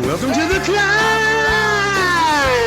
Welcome to the Climb!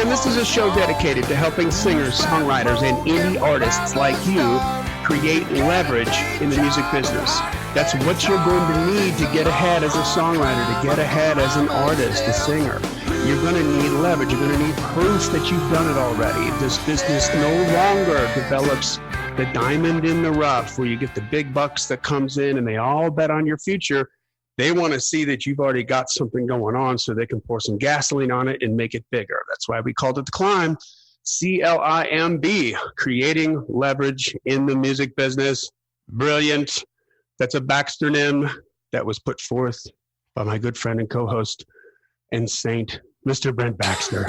This is a show dedicated to helping singers, songwriters, and indie artists like you create leverage in the music business. That's what you're going to need to get ahead as a songwriter, to get ahead as an artist, a singer. You're going to need leverage. You're going to need proof that you've done it already. This business no longer develops the diamond in the rough where you get the big bucks that comes in and they all bet on your future. They want to see that you've already got something going on so they can pour some gasoline on it and make it bigger. That's why we called it The Climb. C.L.I.M.B, creating leverage in the music business. Brilliant. That's a Baxternym that was put forth by my good friend and co-host and saint, Mr. Brent Baxter.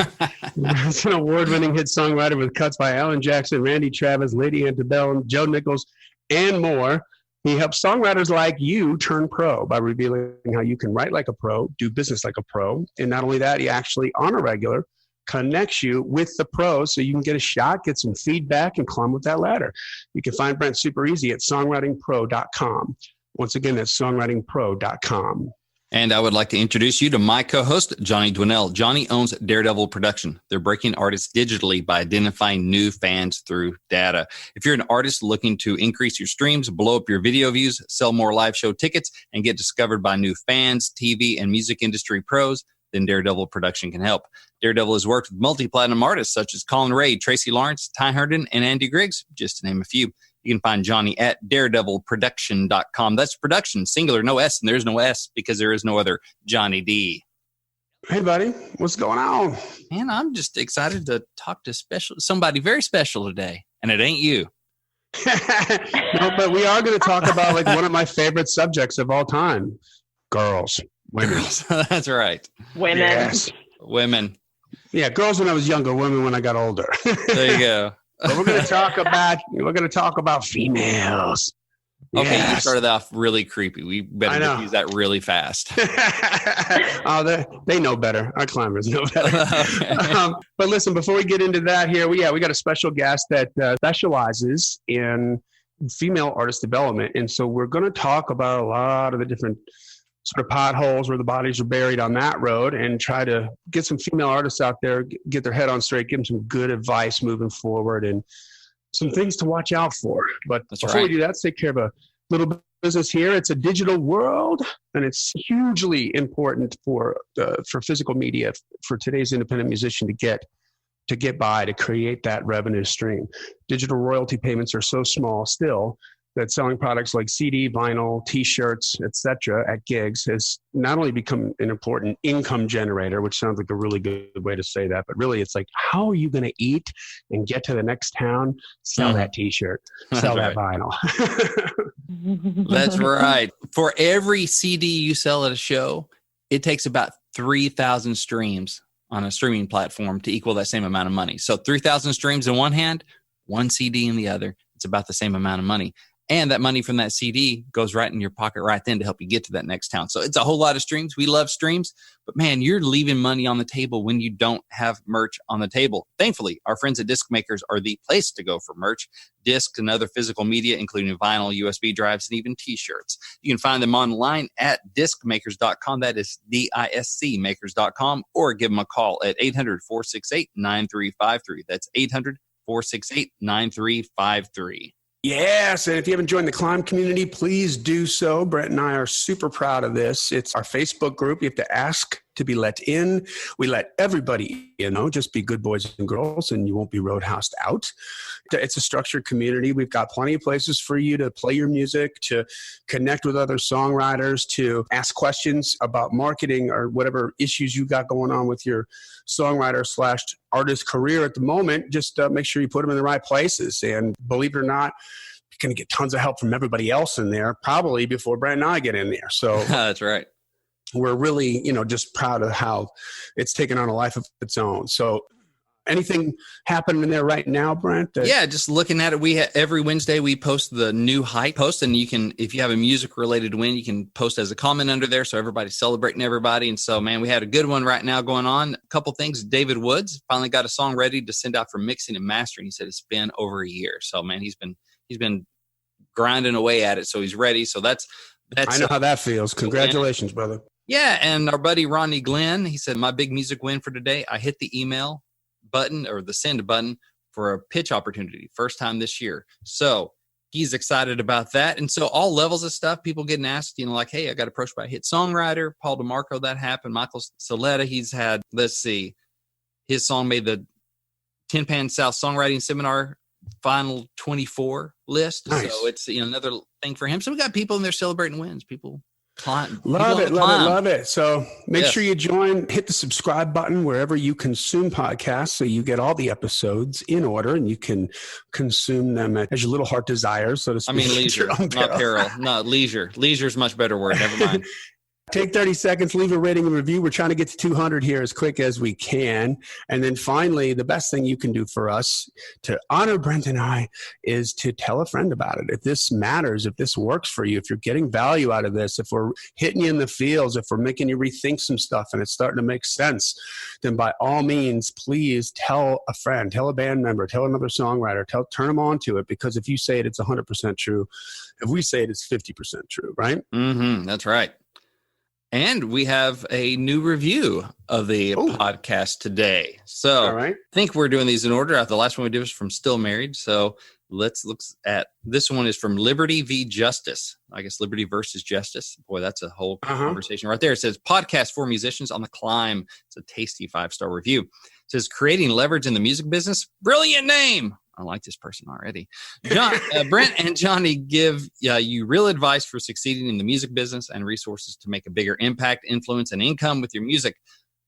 He's an award-winning hit songwriter with cuts by Alan Jackson, Randy Travis, Lady Antebellum, Joe Nichols, and more. He helps songwriters like you turn pro by revealing how you can write like a pro, do business like a pro. And not only that, he actually, on a regular, connects you with the pros so you can get a shot, get some feedback, and climb with that ladder. You can find Brent super easy at songwritingpro.com. Once again, that's songwritingpro.com. And I would like to introduce you to my co-host, Johnny Dwinell. Johnny owns Daredevil Production. They're breaking artists digitally by identifying new fans through data. If you're an artist looking to increase your streams, blow up your video views, sell more live show tickets, and get discovered by new fans, TV, and music industry pros, then Daredevil Production can help. Daredevil has worked with multi-platinum artists such as Colin Ray, Tracy Lawrence, Ty Herndon, and Andy Griggs, just to name a few. You can find Johnny at daredevilproduction.com. That's production, singular, no S, and there's no S because there is no other Johnny D. Hey, buddy. What's going on? Man, I'm just excited to talk to somebody very special today, and it ain't you. No, but we are going to talk about like one of my favorite subjects of all time, girls. Women. That's right. Women. Yes. Women. Yeah, girls when I was younger, women when I got older. There you go. But we're going to talk about females. Okay, yes. You started off really creepy. We better use that really fast. Oh, they know better. Our climbers know better. Okay. But listen, before we get into that here, we got a special guest that specializes in female artist development. And so we're going to talk about a lot of the different sort of potholes where the bodies are buried on that road and try to get some female artists out there, get their head on straight, give them some good advice moving forward and some things to watch out for. But before we do that, let's take care of a little business here. It's a digital world, and it's hugely important for physical media, for today's independent musician to get by, to create that revenue stream. Digital royalty payments are so small still that selling products like CD, vinyl, T-shirts, etc. at gigs has not only become an important income generator, which sounds like a really good way to say that, but really it's like, how are you going to eat and get to the next town? Sell that T-shirt, sell that vinyl. That's right. For every CD you sell at a show, it takes about 3,000 streams on a streaming platform to equal that same amount of money. So 3,000 streams in one hand, one CD in the other. It's about the same amount of money. And that money from that CD goes right in your pocket right then to help you get to that next town. So it's a whole lot of streams. We love streams. But man, you're leaving money on the table when you don't have merch on the table. Thankfully, our friends at Disc Makers are the place to go for merch. Discs and other physical media, including vinyl, USB drives, and even T-shirts. You can find them online at discmakers.com. That is DISC makers.com. Or give them a call at 800-468-9353. That's 800-468-9353. Yes, and if you haven't joined the Climb community, please do so. Brent and I are super proud of this. It's our Facebook group. You have to ask to be let in. We let everybody in, just be good boys and girls, and you won't be roadhoused out. It's a structured community. We've got plenty of places for you to play your music, to connect with other songwriters, to ask questions about marketing or whatever issues you got going on with your songwriter/artist career at the moment. Just make sure you put them in the right places. And believe it or not, you're going to get tons of help from everybody else in there, probably before Brent and I get in there. So that's right. We're really, just proud of how it's taken on a life of its own. So anything happening there right now, Brent? Yeah, just looking at it, every Wednesday we post the new hype post, and you can, if you have a music related win, you can post as a comment under there, so everybody's celebrating everybody. And so, man, we had a good one right now going on. A couple things. David Woods finally got a song ready to send out for mixing and mastering. He said it's been over a year. So, man, he's been grinding away at it, so he's ready. So that's I know how that feels. Congratulations, brother. Yeah, and our buddy Ronnie Glenn, he said, my big music win for today, I hit the email button or the send button for a pitch opportunity, first time this year. So he's excited about that. And so all levels of stuff, people getting asked, like, hey, I got approached by a hit songwriter, Paul DeMarco, that happened. Michael Soletta, he's had, his song made the Tin Pan South Songwriting Seminar Final 24 list. Nice. So it's another thing for him. So we got people in there celebrating wins. People climb. Love it. So make sure you join, hit the subscribe button wherever you consume podcasts so you get all the episodes in order and you can consume them as your little heart desires, so to speak. I mean, leisure, not peril. No, leisure. Leisure is much better word. Never mind. Take 30 seconds, leave a rating and review. We're trying to get to 200 here as quick as we can. And then finally, the best thing you can do for us to honor Brent and I is to tell a friend about it. If this matters, if this works for you, if you're getting value out of this, if we're hitting you in the feels, if we're making you rethink some stuff and it's starting to make sense, then by all means, please tell a friend, tell a band member, tell another songwriter, turn them on to it, because if you say it, it's 100% true. If we say it, it's 50% true, right? Mm-hmm, that's right. And we have a new review of the podcast today. So all right. I think we're doing these in order. The last one we did was from Still Married. So let's look at this one is from Liberty v. Justice. I guess Liberty versus Justice. Boy, that's a whole conversation right there. It says, podcast for musicians on the climb. It's a tasty 5-star review. It says, creating leverage in the music business. Brilliant name. I like this person already. Brent and Johnny give you real advice for succeeding in the music business and resources to make a bigger impact, influence, and income with your music.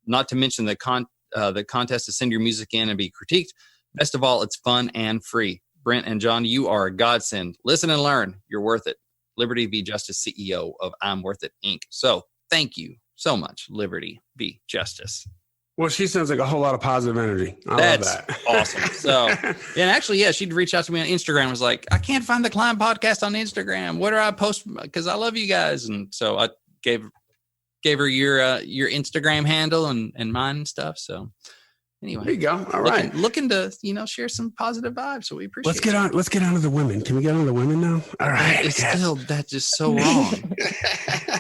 Not to mention the contest to send your music in and be critiqued. Best of all, it's fun and free. Brent and Johnny, you are a godsend. Listen and learn. You're worth it. Liberty v. Justice, CEO of I'm Worth It, Inc. So thank you so much, Liberty v. Justice. Well, she sounds like a whole lot of positive energy. That's love that. Awesome. So, and actually, she'd reach out to me on Instagram. Was like, I can't find the C.L.I.M.B podcast on Instagram. Where do I post? Because I love you guys. And so I gave her your Instagram handle and mine and stuff. So anyway, there you go. All right. Looking to share some positive vibes. So we appreciate. Let's get on to the women. Can we get on to the women now? All right. It's still that's just so wrong.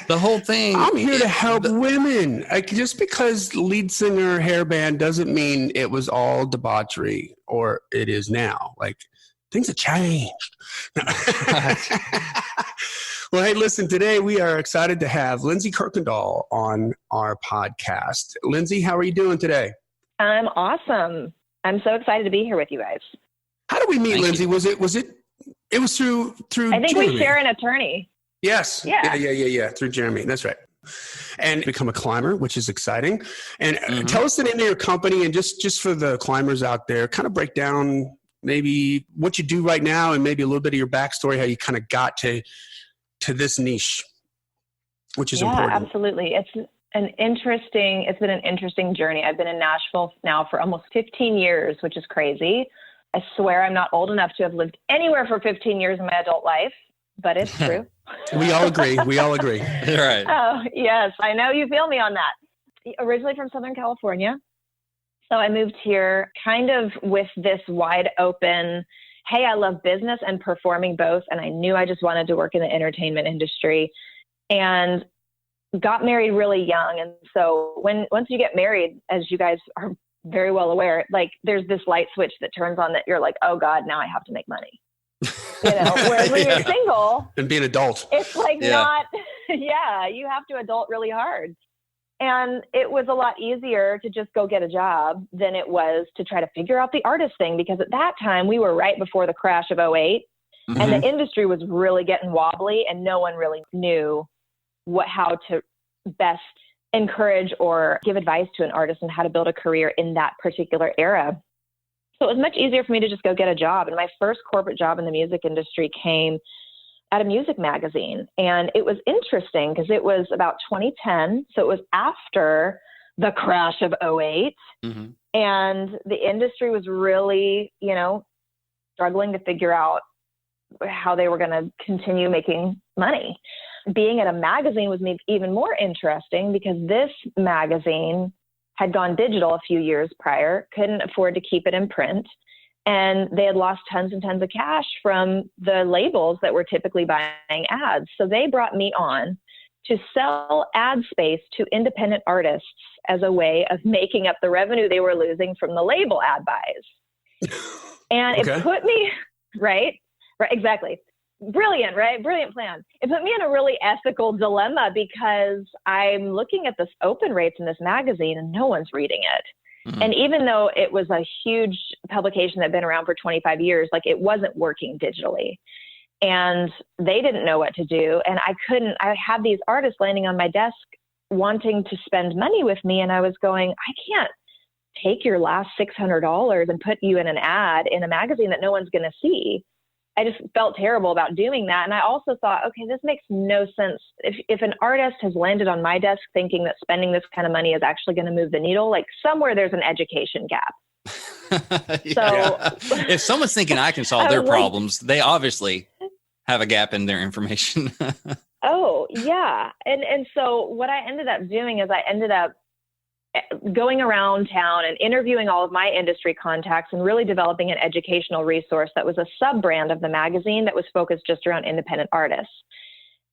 The whole thing. I'm here to help women. Just because lead singer hairband doesn't mean it was all debauchery or it is now. Like things have changed. Well, hey, listen, today we are excited to have Lindsey Kirkendall on our podcast. Lindsey, how are you doing today? I'm awesome. I'm so excited to be here with you guys. How did we meet, Lindsey? Was it through I think Jeremy. We share an attorney. Yes. Yeah. Through Jeremy. That's right. And become a climber, which is exciting. And tell us the name of your company, and just for the climbers out there, kind of break down maybe what you do right now and maybe a little bit of your backstory, how you kind of got to this niche, which is important. Yeah, absolutely. It's been an interesting journey. I've been in Nashville now for almost 15 years, which is crazy. I swear I'm not old enough to have lived anywhere for 15 years in my adult life, but it's true. We all agree. All right. Oh, yes. I know you feel me on that. Originally from Southern California. So I moved here kind of with this wide open, hey, I love business and performing both. And I knew I just wanted to work in the entertainment industry, and got married really young. And so once you get married, as you guys are very well aware, like there's this light switch that turns on that you're like, oh God, now I have to make money. Whereas when you're single and be an adult, it's like not, you have to adult really hard. And it was a lot easier to just go get a job than it was to try to figure out the artist thing, because at that time we were right before the crash of 2008 and the industry was really getting wobbly and no one really knew how to best encourage or give advice to an artist and how to build a career in that particular era. So it was much easier for me to just go get a job. And my first corporate job in the music industry came at a music magazine. And it was interesting because it was about 2010. So it was after the crash of 2008. And the industry was really, struggling to figure out how they were going to continue making money. Being at a magazine was made even more interesting because this magazine had gone digital a few years prior, couldn't afford to keep it in print, and they had lost tons and tons of cash from the labels that were typically buying ads. So they brought me on to sell ad space to independent artists as a way of making up the revenue they were losing from the label ad buys. And Okay. it put me, right, exactly. Brilliant, right? Brilliant plan. It put me in a really ethical dilemma because I'm looking at this open rates in this magazine and no one's reading it. Mm-hmm. And even though it was a huge publication that had been around for 25 years, like it wasn't working digitally. And they didn't know what to do. And I had these artists landing on my desk wanting to spend money with me. And I was going, I can't take your last $600 and put you in an ad in a magazine that no one's going to see. I just felt terrible about doing that. And I also thought, okay, this makes no sense. If an artist has landed on my desk thinking that spending this kind of money is actually going to move the needle, like somewhere there's an education gap. So if someone's thinking I can solve their problems, they obviously have a gap in their information. Oh, yeah. And so what I ended up doing is I ended up going around town and interviewing all of my industry contacts and really developing an educational resource that was a sub-brand of the magazine that was focused just around independent artists.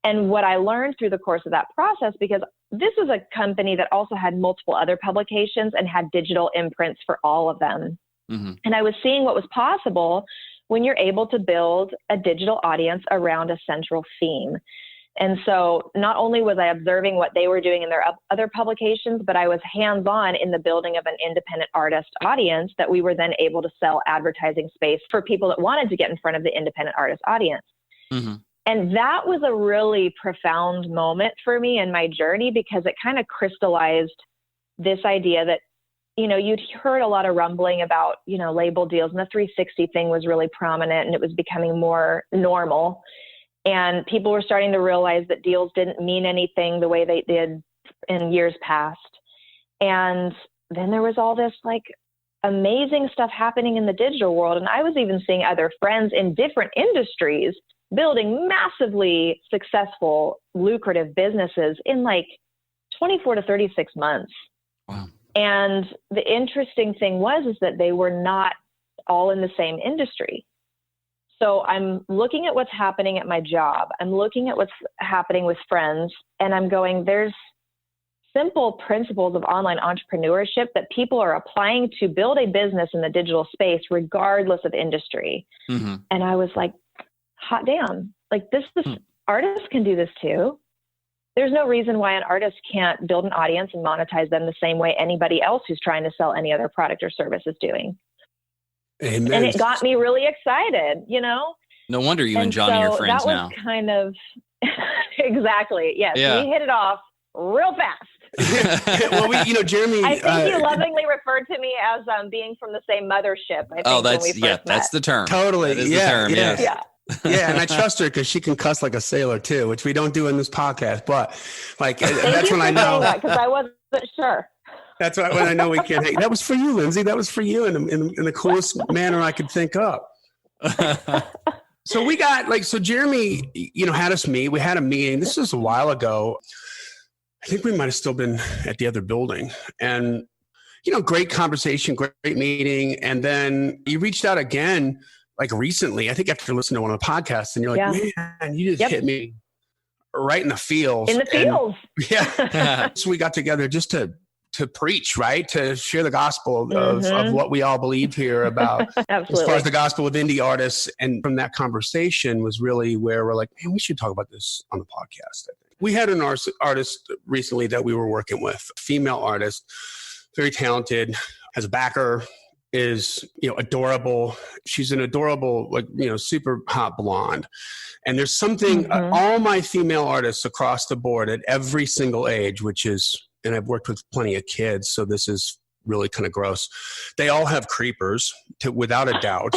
And what I learned through the course of that process, because this was a company that also had multiple other publications and had digital imprints for all of them. Mm-hmm. And I was seeing what was possible when you're able to build a digital audience around a central theme. And so not only was I observing what they were doing in their other publications, but I was hands-on in the building of an independent artist audience that we were then able to sell advertising space for people that wanted to get in front of the independent artist audience. Mm-hmm. And that was a really profound moment for me in my journey because it kind of crystallized this idea that, you know, you'd heard a lot of rumbling about, you know, label deals, and the 360 thing was really prominent and it was becoming more normal. And people were starting to realize that deals didn't mean anything the way they did in years past. And then there was all this like amazing stuff happening in the digital world. And I was even seeing other friends in different industries building massively successful, lucrative businesses in like 24 to 36 months. Wow. And the interesting thing was that they were not all in the same industry. So I'm looking at what's happening at my job. I'm looking at what's happening with friends, and I'm going, there's simple principles of online entrepreneurship that people are applying to build a business in the digital space, regardless of industry. Mm-hmm. And I was like, hot damn, like this artists can do this too. There's no reason why an artist can't build an audience and monetize them the same way anybody else who's trying to sell any other product or service is doing. Amen. And it got me really excited, you know? No wonder you and Johnny are friends now. That was kind of, exactly. Yes. Yeah. We hit it off real fast. Well, Jeremy. I think you lovingly referred to me as being from the same mothership. I think that's the term. Totally. That is the term. Yeah. Yes. Yeah, and I trust her because she can cuss like a sailor too, which we don't do in this podcast. But like, that's when I know that because I wasn't sure. That's when I know we can't. Hey, that was for you, Lindsey. That was for you in the coolest manner I could think up. So we got so Jeremy, had us meet. We had a meeting. This was a while ago. I think we might have still been at the other building, and great conversation, great meeting, and then you reached out again. Like recently, I think after listening to one of the podcasts, and you're like, man, you just hit me right in the feels. In the feels. Yeah. So we got together just to preach, right? To share the gospel of what we all believe here about as far as the gospel of indie artists. And from that conversation was really where we're like, man, we should talk about this on the podcast. I think. We had an artist recently that we were working with, female artist, very talented, has a backer, is adorable. She's an adorable, super hot blonde. And there's something all my female artists across the board at every single age, which is, and I've worked with plenty of kids, so this is really kind of gross. They all have creepers, without a doubt.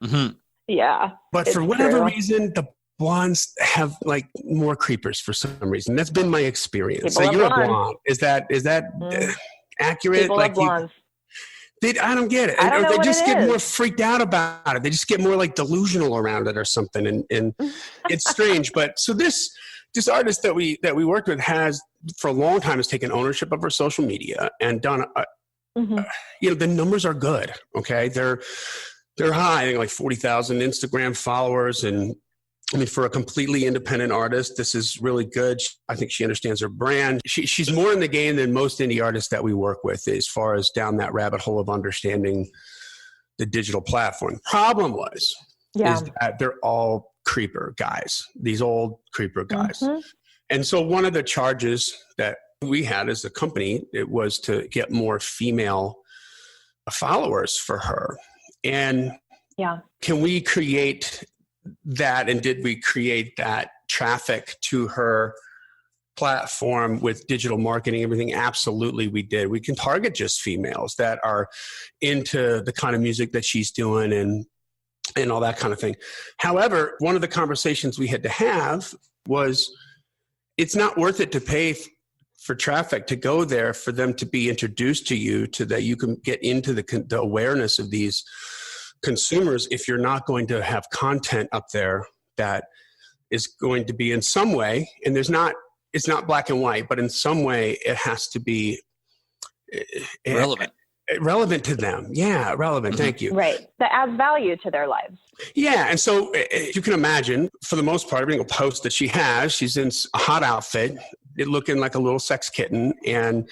Mm-hmm. Yeah. But for whatever reason, the blondes have more creepers for some reason. That's been my experience. So you're a blonde. Is that accurate? People love blondes. I don't get it. Or they just get more freaked out about it. They just get more delusional around it or something. And it's strange. But so this artist that we worked with has for a long time has taken ownership of her social media and done, the numbers are good. Okay. They're high. I think 40,000 Instagram followers and I mean, for a completely independent artist, this is really good. I think she understands her brand. She's more in the game than most indie artists that we work with as far as down that rabbit hole of understanding the digital platform. Problem is that they're all creeper guys, these old creeper guys. Mm-hmm. And so one of the charges that we had as a company, it was to get more female followers for her. And can we create that, and did we create that traffic to her platform with digital marketing, everything? Absolutely, we did. We can target just females that are into the kind of music that she's doing and all that kind of thing. However, one of the conversations we had to have was, it's not worth it to pay for traffic to go there for them to be introduced to you, to that you can get into the awareness of these consumers if you're not going to have content up there that is going to be in some way, and it's not black and white, but in some way it has to be relevant to them. Yeah, relevant. Mm-hmm. Thank you. Right. That adds value to their lives. Yeah. And so you can imagine, for the most part, every single post that she has, she's in a hot outfit, looking like a little sex kitten, and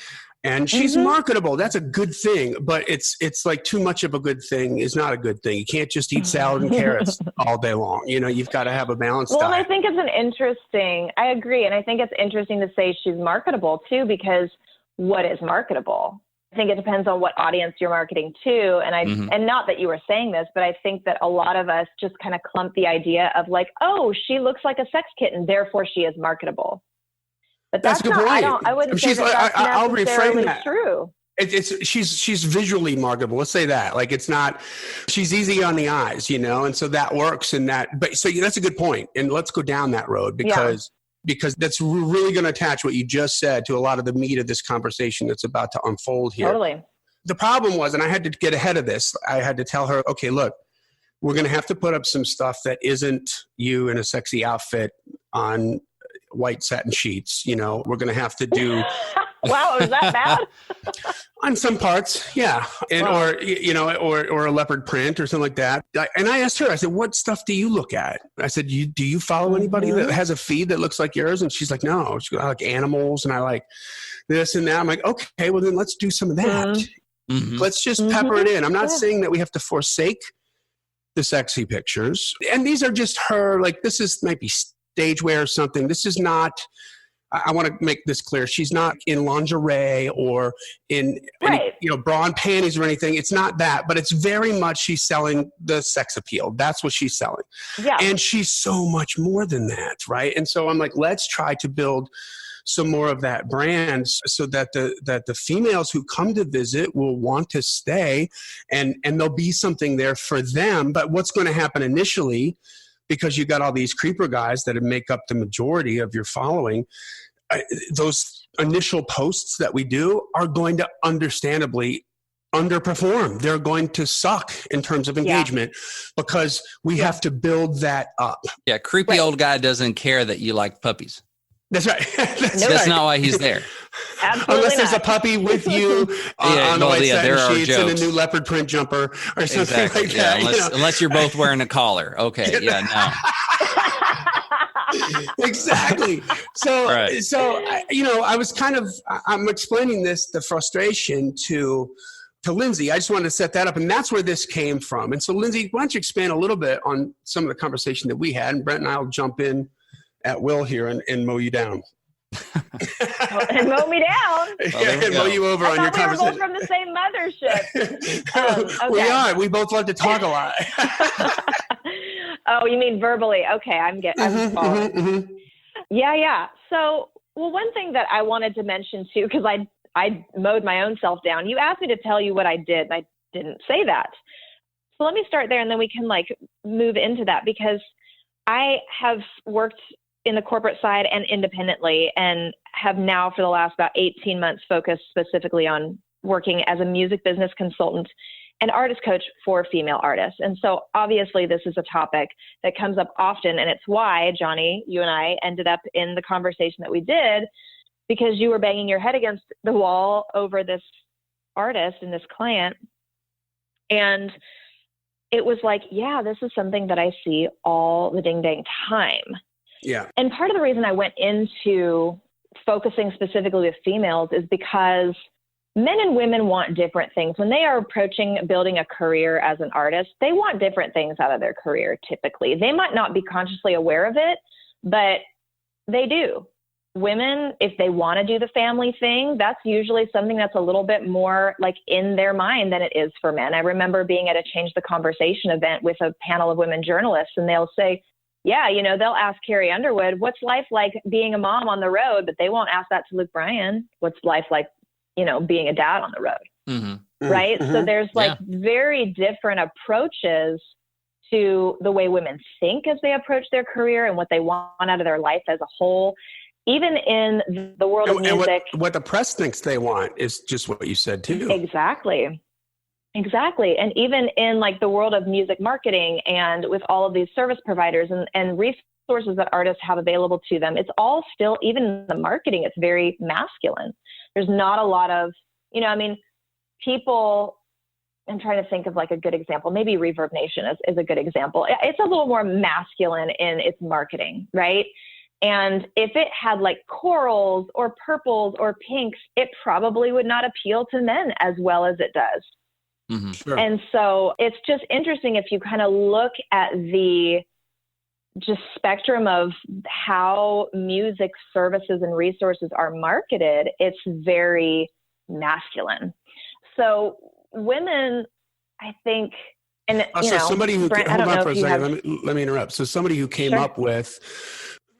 she's marketable. That's a good thing, but it's like too much of a good thing is not a good thing. You can't just eat salad and carrots all day long. You've got to have a balanced diet. Well, I think I agree. And I think it's interesting to say she's marketable too, because what is marketable? I think it depends on what audience you're marketing to. And and not that you were saying this, but I think that a lot of us just kind of clump the idea of like, oh, she looks like a sex kitten, therefore she is marketable. But that's a good point. I wouldn't say I'll reframe that. True. She's visually marketable. Let's say that. Like, it's not, she's easy on the eyes, and so that works in that. But so that's a good point. And let's go down that road because that's really going to attach what you just said to a lot of the meat of this conversation that's about to unfold here. Totally. The problem was, and I had to get ahead of this, I had to tell her, okay, look, we're going to have to put up some stuff that isn't you in a sexy outfit on white satin sheets. We're going to have to do. Wow, is that bad? On some parts, yeah, and or a leopard print or something like that. And I asked her, I said, "What stuff do you look at?" I said, "Do you follow anybody that has a feed that looks like yours?" And she's like, "No, I like animals and I like this and that." I'm like, "Okay, well then let's do some of that. Let's just pepper it in." I'm not saying that we have to forsake the sexy pictures, and these are just her. Like, this might be stage wear or something. This is not. I want to make this clear. She's not in lingerie or in bra and panties or anything. It's not that, but it's very much she's selling the sex appeal. That's what she's selling. Yeah. And she's so much more than that, right? And so I'm like, let's try to build some more of that brand so that the females who come to visit will want to stay and there'll be something there for them. But what's going to happen initially, because you got all these creeper guys that make up the majority of your following, those initial posts that we do are going to understandably underperform. They're going to suck in terms of engagement because we have to build that up. Yeah, creepy old guy doesn't care that you like puppies. That's right. That's not why he's there. Absolutely Unless there's a puppy with you on the white satin sheets and a new leopard print jumper or something like that. Unless you're both wearing a collar. Okay. Yeah, no. Exactly. So I was I'm explaining the frustration to Lindsey. I just wanted to set that up, and that's where this came from. And so, Lindsey, why don't you expand a little bit on some of the conversation that we had, and Brent and I will jump in at will here and mow you down. And mow me down. And mow you over on your conversation. We were both from the same mothership. Okay. We are. We both love to talk a lot. Oh, you mean verbally? Okay, I'm following. Yeah. So, one thing that I wanted to mention too, because I mowed my own self down. You asked me to tell you what I did, and I didn't say that. So let me start there, and then we can move into that, because I have worked in the corporate side and independently, and have now for the last about 18 months focused specifically on working as a music business consultant and artist coach for female artists. And so obviously this is a topic that comes up often, and it's why, Johnny, you and I ended up in the conversation that we did, because you were banging your head against the wall over this artist and this client. And it was like, yeah, this is something that I see all the ding dang time. Yeah. And part of the reason I went into focusing specifically with females is because men and women want different things. When they are approaching building a career as an artist, they want different things out of their career typically. They might not be consciously aware of it, but they do. Women, if they want to do the family thing, that's usually something that's a little bit more like in their mind than it is for men. I remember being at a Change the Conversation event with a panel of women journalists, and they'll say, yeah, you know, they'll ask Carrie Underwood, what's life like being a mom on the road? But they won't ask that to Luke Bryan. What's life like, you know, being a dad on the road? Mm-hmm. Right. Mm-hmm. So there's like very different approaches to the way women think as they approach their career and what they want out of their life as a whole. Even in the world of music. What the press thinks they want is just what you said too. Exactly. And even in like the world of music marketing and with all of these service providers and resources that artists have available to them, it's all still, even in the marketing, it's very masculine. There's not a lot of, you know, I mean, people, I'm trying to think of like a good example. Maybe Reverb Nation is a good example. It's a little more masculine in its marketing, right? And if it had like corals or purples or pinks, it probably would not appeal to men as well as it does. Mm-hmm. Sure. And so it's just interesting if you kind of look at the just spectrum of how music services and resources are marketed, it's very masculine. So women, I think, and you know, somebody who Brent, hold I don't on know for a if you second. have, Let me interrupt. So somebody who came Sure. up with,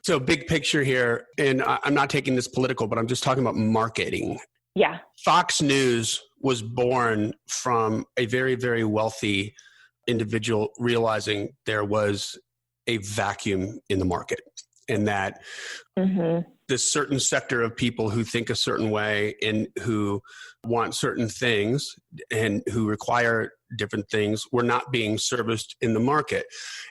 so big picture here, and I'm not taking this political, but I'm just talking about marketing. yeah, Fox News was born from a very, very wealthy individual realizing there was a vacuum in the market, and that this certain sector of people who think a certain way and who want certain things and who require different things were not being serviced in the market.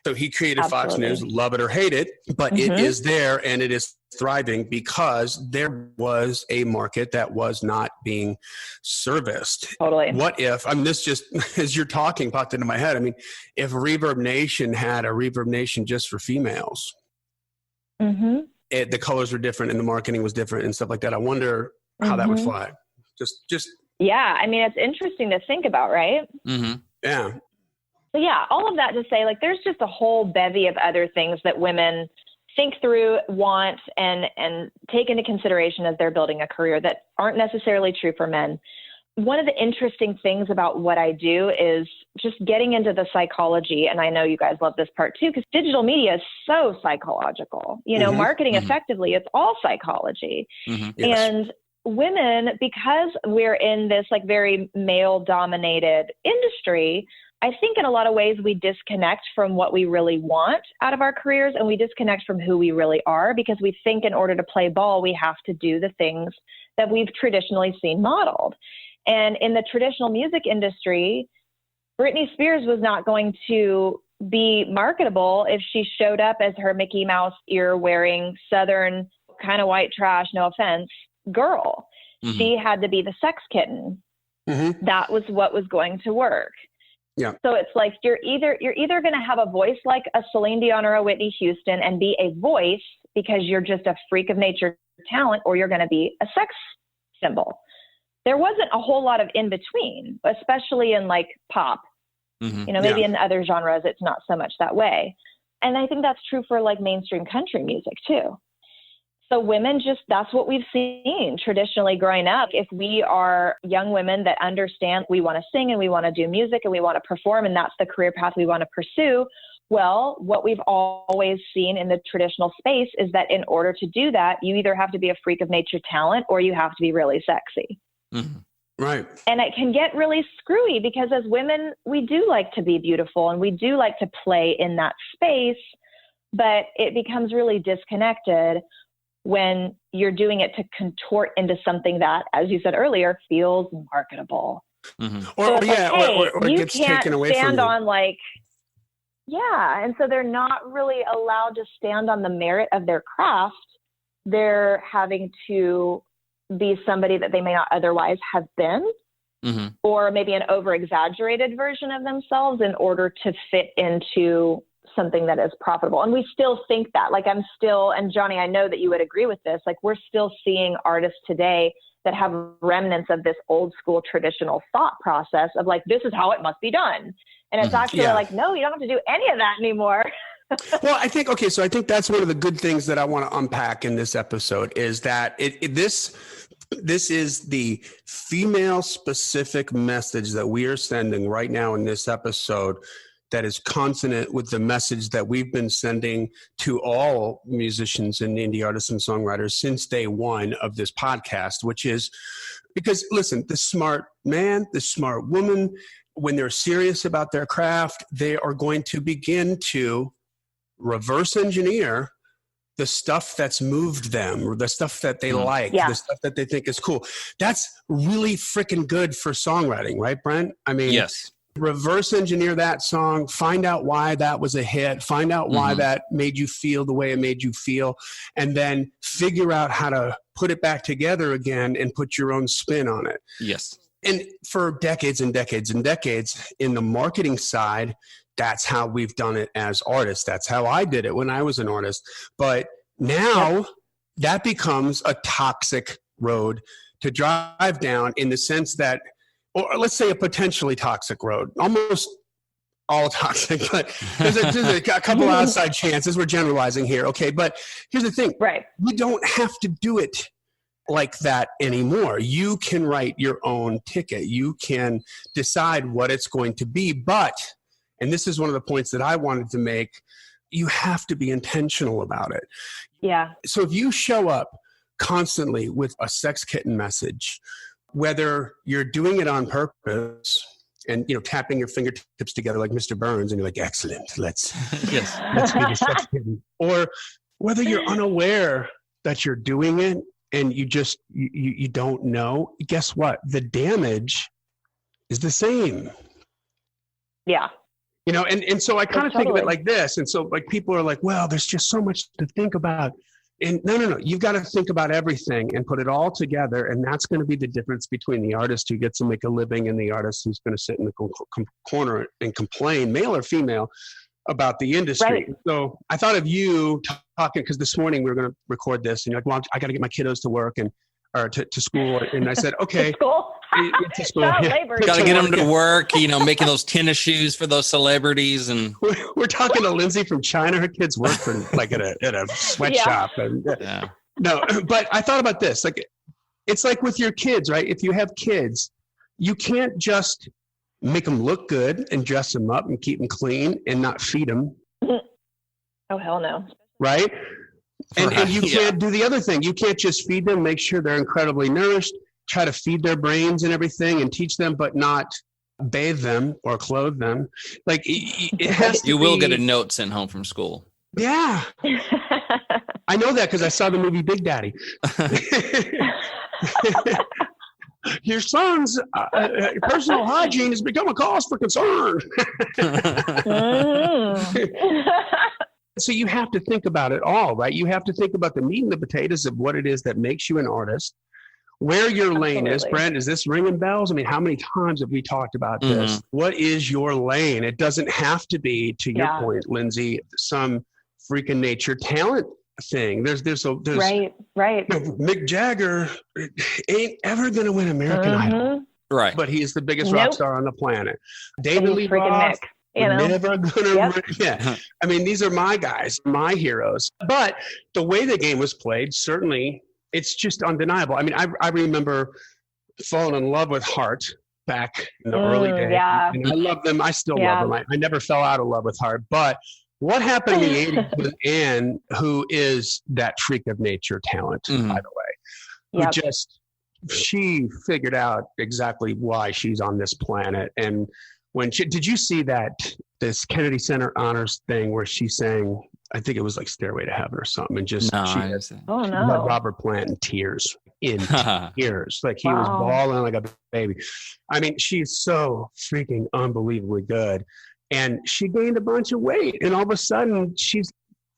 So he created Fox News, love it or hate it, but it is there and it is thriving because there was a market that was not being serviced. Totally. What if, I mean, this just, as you're talking, popped into my head. I mean, if Reverb Nation had a Reverb Nation just for females, the colors were different and the marketing was different and stuff like that. I wonder how that would fly. Just. Yeah. I mean, it's interesting to think about, right? Yeah. So yeah, all of that to say, like, there's just a whole bevy of other things that women think through, want, and take into consideration as they're building a career that aren't necessarily true for men. One of the interesting things about what I do is just getting into the psychology. And I know you guys love this part too, because digital media is so psychological. You know, marketing effectively, it's all psychology. Yes. And women, because we're in this like very male dominated industry, I think in a lot of ways we disconnect from what we really want out of our careers, and we disconnect from who we really are, because we think in order to play ball, we have to do the things that we've traditionally seen modeled. And in the traditional music industry, Britney Spears was not going to be marketable if she showed up as her Mickey Mouse ear wearing Southern kind of white trash, no offense, girl. She had to be the sex kitten. That was what was going to work. Yeah. So it's like you're either going to have a voice like a Celine Dion or a Whitney Houston and be a voice because you're just a freak of nature talent, or you're going to be a sex symbol. There wasn't a whole lot of in between, especially in like pop. You know, maybe in other genres, it's not so much that way. And I think that's true for like mainstream country music too. So women just, that's what we've seen traditionally growing up. If we are young women that understand we want to sing and we want to do music and we want to perform, and that's the career path we want to pursue, well, what we've always seen in the traditional space is that in order to do that, you either have to be a freak of nature talent or you have to be really sexy. Right. And it can get really screwy because as women, we do like to be beautiful and we do like to play in that space, but it becomes really disconnected when you're doing it to contort into something that, as you said earlier, feels marketable. Or it gets taken away from you. Stand on like, yeah. And so they're not really allowed to stand on the merit of their craft. They're having to be somebody that they may not otherwise have been. or maybe an over-exaggerated version of themselves in order to fit into something that is profitable. And we still think that, like, and Johnny, I know that you would agree with this, like, we're still seeing artists today that have remnants of this old school traditional thought process of like, this is how it must be done. And it's actually like, no, you don't have to do any of that anymore. Well, I think that's one of the good things that I want to unpack in this episode is that this is the female specific message that we are sending right now in this episode that is consonant with the message that we've been sending to all musicians and indie artists and songwriters since day one of this podcast, which is because, listen, the smart man, the smart woman, when they're serious about their craft, they are going to begin to reverse engineer the stuff that's moved them or the stuff that they like, the stuff that they think is cool. That's really freaking good for songwriting, right, Brent? I mean, yes. Reverse engineer that song, find out why that was a hit, find out why that made you feel the way it made you feel, and then figure out how to put it back together again and put your own spin on it. Yes. And for decades and decades and decades in the marketing side, that's how we've done it as artists. That's how I did it when I was an artist. But now that becomes a toxic road to drive down in the sense that, or let's say a potentially toxic road, almost all toxic, but there's a couple outside chances. We're generalizing here. Okay. But here's the thing, right? You don't have to do it like that anymore. You can write your own ticket. You can decide what it's going to be. But, and this is one of the points that I wanted to make, you have to be intentional about it. Yeah. So if you show up constantly with a sex kitten message, whether you're doing it on purpose and, tapping your fingertips together like Mr. Burns and you're like, excellent, let's be the sex kitten. Or whether you're unaware that you're doing it and you just, you don't know, guess what? The damage is the same. Yeah. And so I kind of think of it like this. And so like people are like, well, there's just so much to think about. And no. You've got to think about everything and put it all together. And that's going to be the difference between the artist who gets to make a living and the artist who's going to sit in the corner and complain, male or female, about the industry. Right. So I thought of you talking, because this morning we were going to record this and you're like, well, I got to get my kiddos to work or to school. And I said, okay. To school. To school. Got to get them to work, making those tennis shoes for those celebrities. And we're talking to Lindsey from China. Her kids work for like at a sweatshop. And no, but I thought about this. Like, it's like with your kids, right? If you have kids, you can't just make them look good and dress them up and keep them clean and not feed them. Oh, hell no. Right? And you can't do the other thing. You can't just feed them, make sure they're incredibly nourished, try to feed their brains and everything and teach them, but not bathe them or clothe them. Like it has to You will get a note sent home from school. Yeah. I know that because I saw the movie Big Daddy. Your son's personal hygiene has become a cause for concern. So you have to think about it all, right? You have to think about the meat and the potatoes of what it is that makes you an artist, where your lane is. Brent, is this ringing bells? I mean, how many times have we talked about this? What is your lane? It doesn't have to be, to your point, Lindsey, some freaking nature talent thing. There's right. Mick Jagger ain't ever going to win American Idol. Right. But he is the biggest rock star on the planet. David Lee Roth. Never gonna I mean, these are my guys, my heroes. But the way the game was played, certainly, it's just undeniable. I mean, I remember falling in love with Heart back in the early days. Yeah. And I love them. I still love them. I never fell out of love with Heart. But what happened in the 80s with Ann, who is that freak of nature talent, by the way, who she figured out exactly why she's on this planet. And when did you see this Kennedy Center Honors thing where she sang, I think it was like Stairway to Heaven or something, and just Robert Plant in tears, like he was bawling like a baby. I mean, she's so freaking unbelievably good, and she gained a bunch of weight, and all of a sudden she's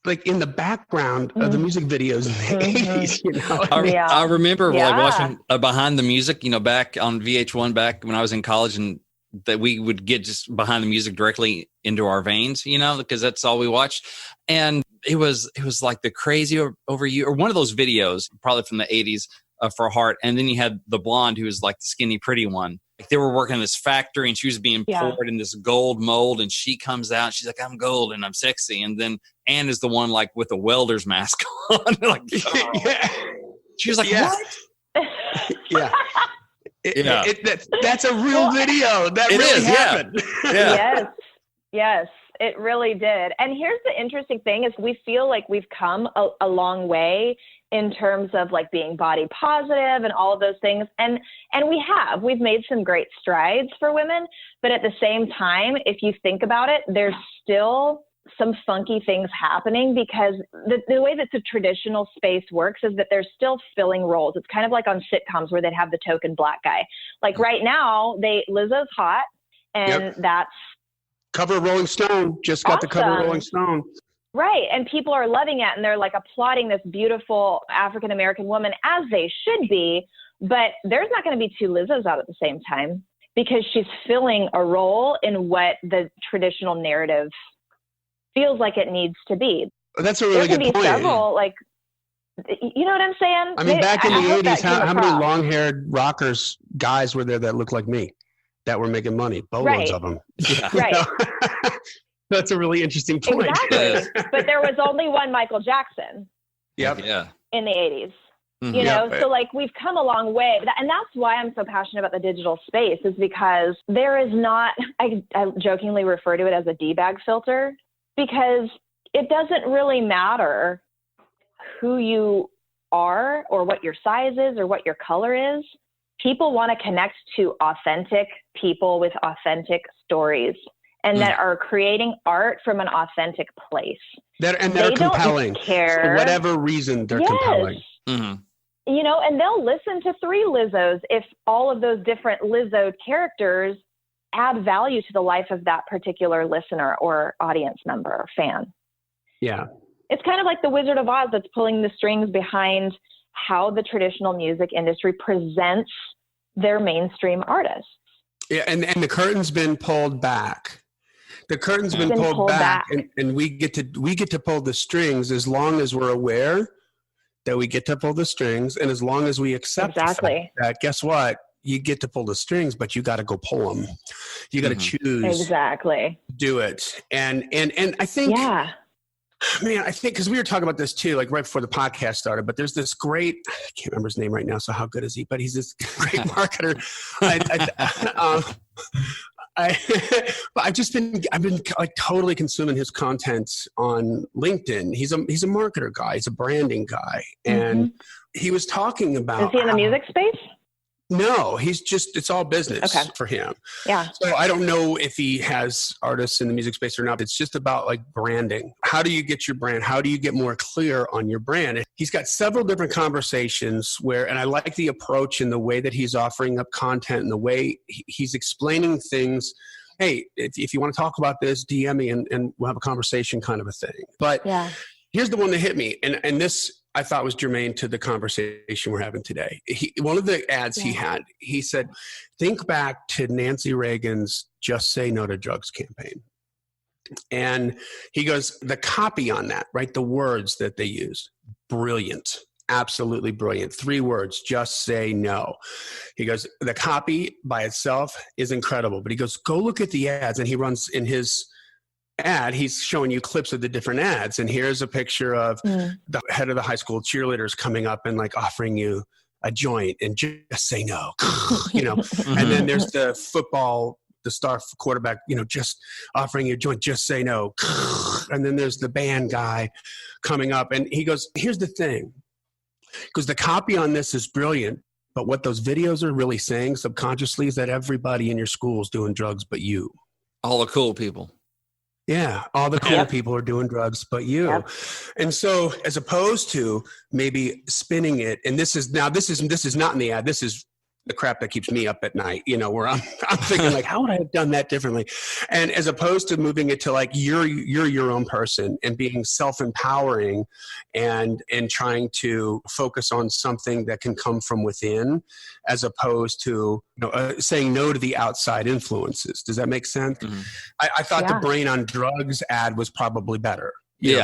like in the background of the music videos in the 80s, you know? I remember like watching Behind the Music, you know, back on VH1 back when I was in college, and that we would get just behind the music directly into our veins, you know, because that's all we watched. And it was like the Crazy Over You, or one of those videos, probably from the 80s, for Heart. And then you had the blonde who was like the skinny, pretty one. Like they were working in this factory and she was being poured in this gold mold, and she comes out, she's like, I'm gold and I'm sexy. And then Anne is the one like with a welder's mask on. Like, she was like, what? That's a real video. That really happened. Yes, it really did. And here's the interesting thing is we feel like we've come a long way in terms of like being body positive and all of those things. And we've made some great strides for women, but at the same time, if you think about it, there's still some funky things happening, because the way that the traditional space works is that they're still filling roles. It's kind of like on sitcoms where they'd have the token black guy. Like right now, Lizzo's hot, and that's cover of Rolling Stone. Just got the cover of Rolling Stone. Right. And people are loving it, and they're like applauding this beautiful African-American woman, as they should be. But there's not going to be two Lizzos out at the same time, because she's filling a role in what the traditional narrative feels like it needs to be. That's a really good point. Several, like, you know what I'm saying? I mean, back in the 80s, how many long-haired rockers guys were there that looked like me that were making money? Boatloads of them. Yeah. Right. That's a really interesting point. Exactly. But there was only one Michael Jackson. Yep. Yeah. In the 80s. You know, so like we've come a long way. And that's why I'm so passionate about the digital space, is because there is not, I jokingly refer to it as a D-bag filter, because it doesn't really matter who you are or what your size is or what your color is. People want to connect to authentic people with authentic stories, and that are creating art from an authentic place. That are compelling. For whatever reason, they're compelling. Mm-hmm. You know, and they'll listen to 3 Lizzos if all of those different Lizzo characters add value to the life of that particular listener or audience member or fan. Yeah. It's kind of like the Wizard of Oz that's pulling the strings behind how the traditional music industry presents their mainstream artists. Yeah, and the curtain's been pulled back. The curtain's been pulled back. And we get to pull the strings as long as we're aware that we get to pull the strings, and as long as we accept that, guess what? You get to pull the strings, but you got to go pull them. You got to choose. Do it. And I think, man, I think, because we were talking about this too, like right before the podcast started, but there's this great, I can't remember his name right now, so how good is he? But he's this great marketer. I've been like totally consuming his content on LinkedIn. He's a marketer guy. He's a branding guy. And he was talking about. Is he in the music space? No, it's all business for him. Yeah. So I don't know if he has artists in the music space or not. It's just about like branding. How do you get your brand? How do you get more clear on your brand? He's got several different conversations and I like the approach and the way that he's offering up content and the way he's explaining things. Hey, if you want to talk about this, DM me and we'll have a conversation kind of a thing. But here's the one that hit me. And this, I thought was germane to the conversation we're having today. One of the ads he had, he said, think back to Nancy Reagan's Just Say No to Drugs campaign. And he goes, the copy on that, right? The words that they used, brilliant, absolutely brilliant. 3 words, just say no. He goes, the copy by itself is incredible. But he goes, go look at the ads. And he runs in his ad, he's showing you clips of the different ads, and here's a picture of the head of the high school cheerleaders coming up and like offering you a joint and just say no, you know. And then there's the star quarterback, you know, just offering you a joint, just say no. And then there's the band guy coming up, and he goes, here's the thing, because the copy on this is brilliant, but what those videos are really saying subconsciously is that everybody in your school is doing drugs but you. All the cool people. Yeah, all the cool people are doing drugs but you. Yep. And so as opposed to maybe spinning it, and this is not in the ad, this is the crap that keeps me up at night, where I'm thinking like, how would I have done that differently? And as opposed to moving it to like, you're your own person and being self-empowering and trying to focus on something that can come from within, as opposed to saying no to the outside influences. Does that make sense? Mm-hmm. I thought the Brain on Drugs ad was probably better.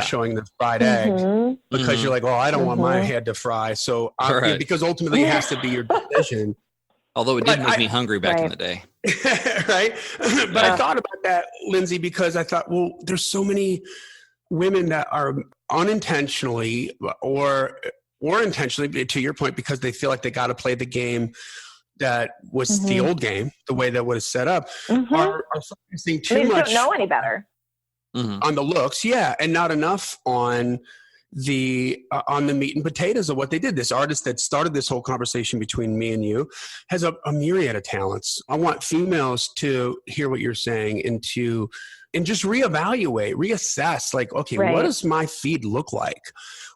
Showing the fried egg, because you're like, oh, I don't want my head to fry. So because ultimately it has to be your decision. Although it did make me hungry back in the day. Right. But I thought about that, Lindsey, because I thought, well, there's so many women that are unintentionally or intentionally, to your point, because they feel like they got to play the game that was the old game, the way that was set up, are focusing too much. Don't know any better. On the looks, and not enough on the meat and potatoes of what they did. This artist that started this whole conversation between me and you has a myriad of talents. I want females to hear what you're saying and just reevaluate, reassess, like, okay, what does my feed look like?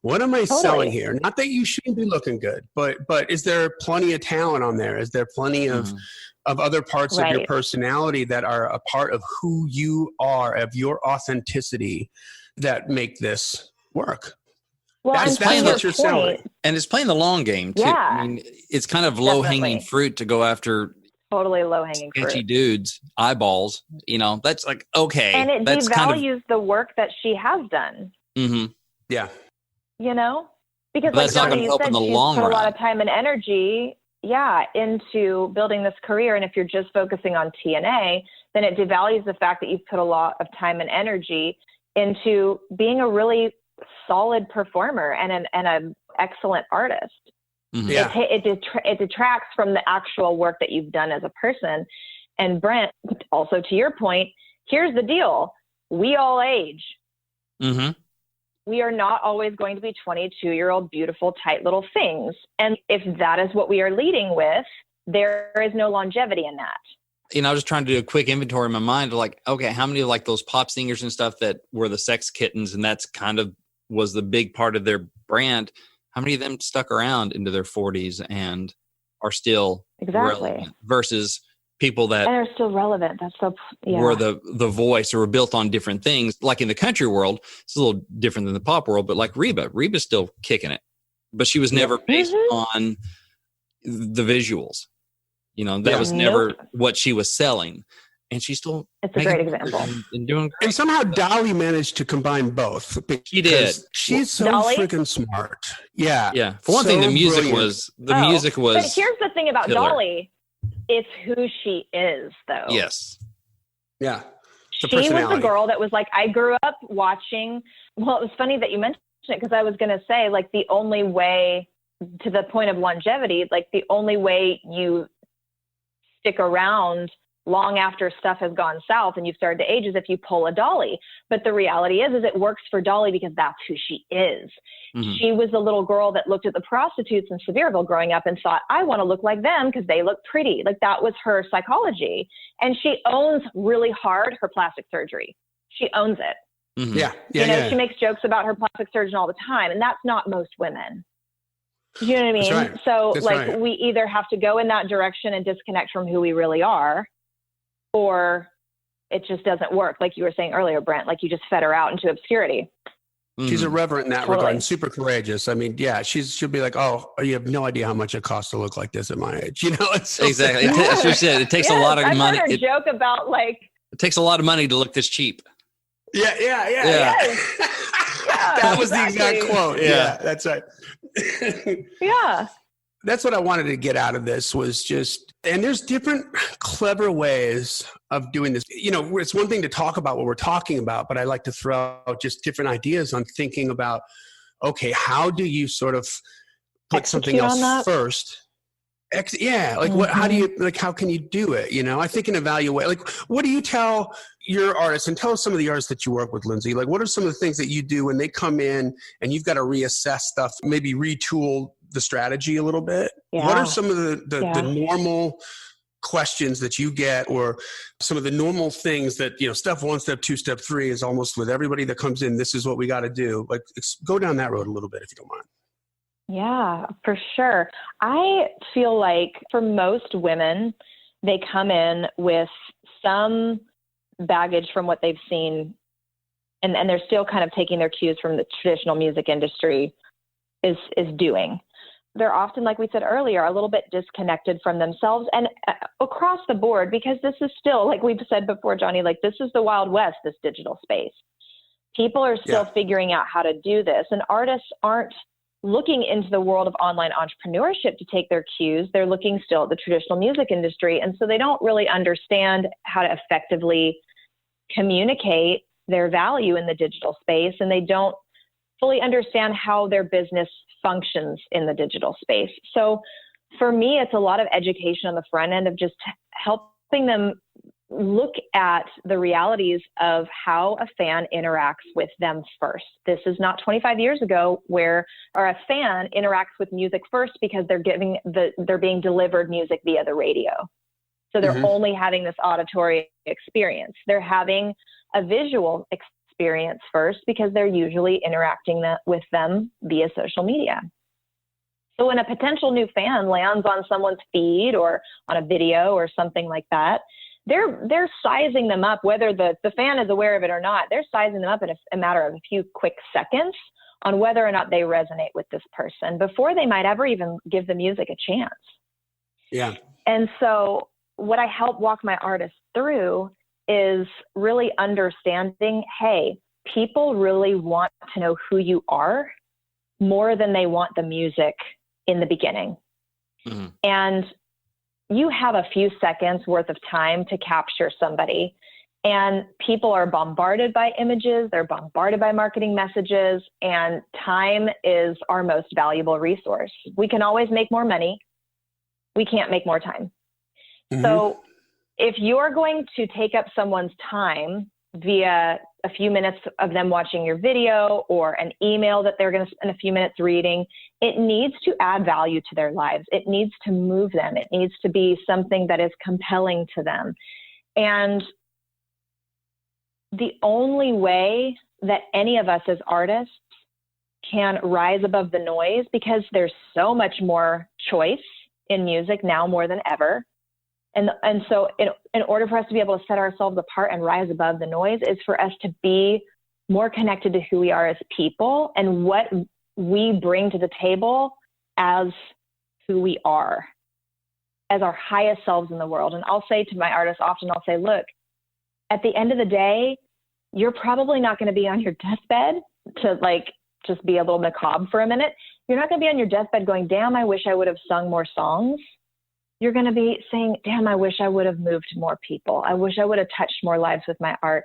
What am I selling here? Not that you shouldn't be looking good, but is there plenty of talent on there? Is there plenty of other parts of your personality that are a part of who you are, of your authenticity, that make this work? Well, that's what you're selling. And it's playing the long game too. Yeah. I mean, it's kind of low-hanging fruit to go after totally low-hanging sketchy fruit. Dudes, eyeballs, that's like, okay. And it that's devalues the work that she has done. Mm-hmm. Yeah. Because that's not going to help in the long run. She's put a lot of time and energy into building this career. And if you're just focusing on TNA, then it devalues the fact that you've put a lot of time and energy into being a really solid performer and an excellent artist. Mm-hmm. Yeah. It detracts from the actual work that you've done as a person. And Brent, also to your point, here's the deal. We all age. Mm-hmm. We are not always going to be 22-year-old, beautiful, tight little things. And if that is what we are leading with, there is no longevity in that. I was just trying to do a quick inventory in my mind of like, okay, how many of like those pop singers and stuff that were the sex kittens, and that's kind of was the big part of their brand. How many of them stuck around into their 40s and are still relevant versus people that are still relevant? That's so were the voice or were built on different things. Like in the country world, it's a little different than the pop world, but like Reba's still kicking it, but she was never based on the visuals. That was never what she was selling. And she's still it's a great example. And doing great. And somehow Dolly managed to combine both. She did. She's so freaking smart. Yeah. Yeah. For one thing, the music was. But here's the thing about killer. Dolly. It's who she is, though. Yes. Yeah. She was the girl that was like, I grew up watching. Well, it was funny that you mentioned it because I was going to say, like, the only way, to the point of longevity, like, the only way you stick around long after stuff has gone south and you've started to age is if you pull a Dolly. But the reality is it works for Dolly because that's who she is. Mm-hmm. She was the little girl that looked at the prostitutes in Sevierville growing up and thought, I want to look like them because they look pretty. Like that was her psychology. And she owns really hard her plastic surgery. She owns it. Mm-hmm. Yeah. She makes jokes about her plastic surgeon all the time. And that's not most women. You know what I mean? That's right. So we either have to go in that direction and disconnect from who we really are, or it just doesn't work. Like you were saying earlier, Brent, like you just fed her out into obscurity. She's irreverent in that regard and super courageous. I mean, she'll be like, oh, you have no idea how much it costs to look like this at my age. Exactly. As you said, it takes a lot of money. I've heard her joke about like. It takes a lot of money to look this cheap. Yeah. Yes. That was the exact quote. Yeah, that's right. Yeah. That's what I wanted to get out of this was just, and there's different clever ways of doing this. It's one thing to talk about what we're talking about, but I like to throw out just different ideas on thinking about, okay, how do you sort of put something else first? How do you, how can you do it? I think an evaluate, what do you tell your artists, and tell some of the artists that you work with, Lindsey, what are some of the things that you do when they come in and you've got to reassess stuff, maybe retool the strategy a little bit? Yeah. What are some of the normal questions that you get, or some of the normal things that, step 1, step 2, step 3 is almost with everybody that comes in, this is what we got to do. Go down that road a little bit if you don't mind. Yeah, for sure. I feel like for most women, they come in with some baggage from what they've seen, and they're still kind of taking their cues from the traditional music industry is doing. They're often, like we said earlier, a little bit disconnected from themselves and across the board, because this is still, like we've said before, Johnny, like this is the Wild West, this digital space. People are still figuring out how to do this, and artists aren't looking into the world of online entrepreneurship to take their cues. They're looking still at the traditional music industry. And so they don't really understand how to effectively communicate their value in the digital space. And they don't fully understand how their business functions in the digital space. So for me, it's a lot of education on the front end of just helping them look at the realities of how a fan interacts with them first. This is not 25 years ago where a fan interacts with music first because they're being delivered music via the radio. So they're only having this auditory experience. They're having a visual experience first because they're usually interacting with them via social media. So when a potential new fan lands on someone's feed or on a video or something like that, they're sizing them up, whether the fan is aware of it or not. They're sizing them up in a matter of a few quick seconds on whether or not they resonate with this person before they might ever even give the music a chance. Yeah. And so what I help walk my artists through is really understanding, hey, people really want to know who you are more than they want the music in the beginning. Mm-hmm. And you have a few seconds worth of time to capture somebody, and people are bombarded by images. They're bombarded by marketing messages, and time is our most valuable resource. We can always make more money. We can't make more time. Mm-hmm. So if you're going to take up someone's time via a few minutes of them watching your video or an email that they're going to spend a few minutes reading, it needs to add value to their lives. It needs to move them. It needs to be something that is compelling to them. And the only way that any of us as artists can rise above the noise, because there's so much more choice in music now more than ever. And so in order for us to be able to set ourselves apart and rise above the noise is for us to be more connected to who we are as people and what we bring to the table as who we are, as our highest selves in the world. And I'll say to my artists often, I'll say, look, at the end of the day, you're probably not going to be on your deathbed to just be a little macabre for a minute. You're not going to be on your deathbed going, damn, I wish I would have sung more songs. You're going to be saying, damn, I wish I would have moved more people. I wish I would have touched more lives with my art.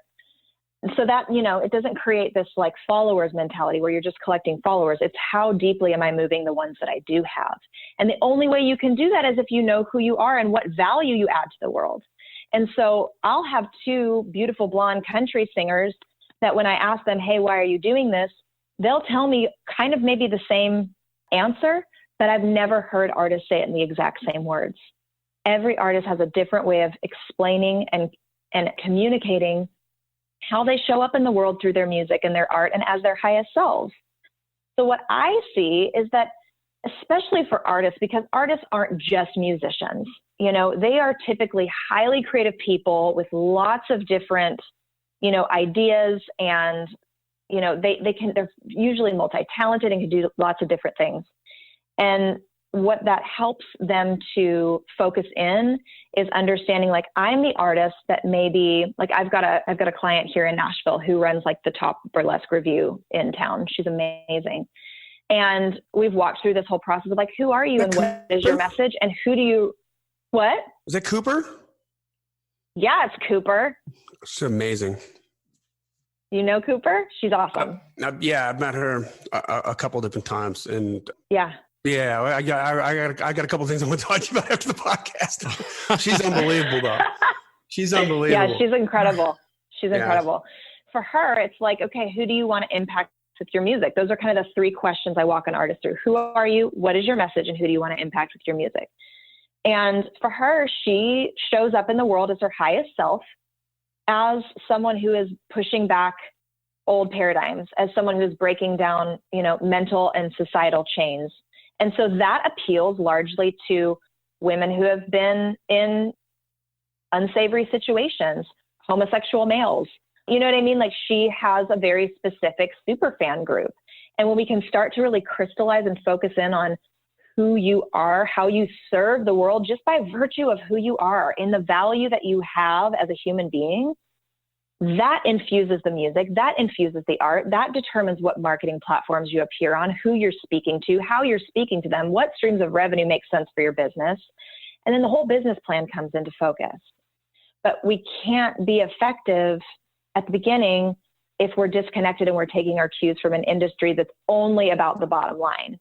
And so that, it doesn't create this followers mentality where you're just collecting followers. It's how deeply am I moving the ones that I do have? And the only way you can do that is if you know who you are and what value you add to the world. And so I'll have two beautiful blonde country singers that when I ask them, hey, why are you doing this? They'll tell me kind of maybe the same answer, but I've never heard artists say it in the exact same words. Every artist has a different way of explaining and communicating how they show up in the world through their music and their art and as their highest selves. So what I see is that, especially for artists, because artists aren't just musicians, they are typically highly creative people with lots of different, ideas, and, they're usually multi-talented and can do lots of different things. And what that helps them to focus in is understanding, I'm the artist that maybe, I've got a client here in Nashville who runs the top burlesque review in town. She's amazing. And we've walked through this whole process of who are you and what is your message and who do you, what? Is that Cooper? Yeah, it's Cooper. She's amazing. You know Cooper? She's awesome. Yeah, I've met her a couple different times, and yeah, I got a couple things I'm going to talk to you about after the podcast. She's unbelievable, though. She's unbelievable. Yeah, she's incredible. She's incredible. For her, it's okay, who do you want to impact with your music? Those are kind of the three questions I walk an artist through. Who are you? What is your message? And who do you want to impact with your music? And for her, she shows up in the world as her highest self, as someone who is pushing back old paradigms, as someone who's breaking down, mental and societal chains. And so that appeals largely to women who have been in unsavory situations, homosexual males. You know what I mean? Like, she has a very specific super fan group. And when we can start to really crystallize and focus in on who you are, how you serve the world, just by virtue of who you are and the value that you have as a human being, that infuses the music, that infuses the art, that determines what marketing platforms you appear on, who you're speaking to, how you're speaking to them, what streams of revenue make sense for your business. And then the whole business plan comes into focus. But we can't be effective at the beginning if we're disconnected and we're taking our cues from an industry that's only about the bottom line.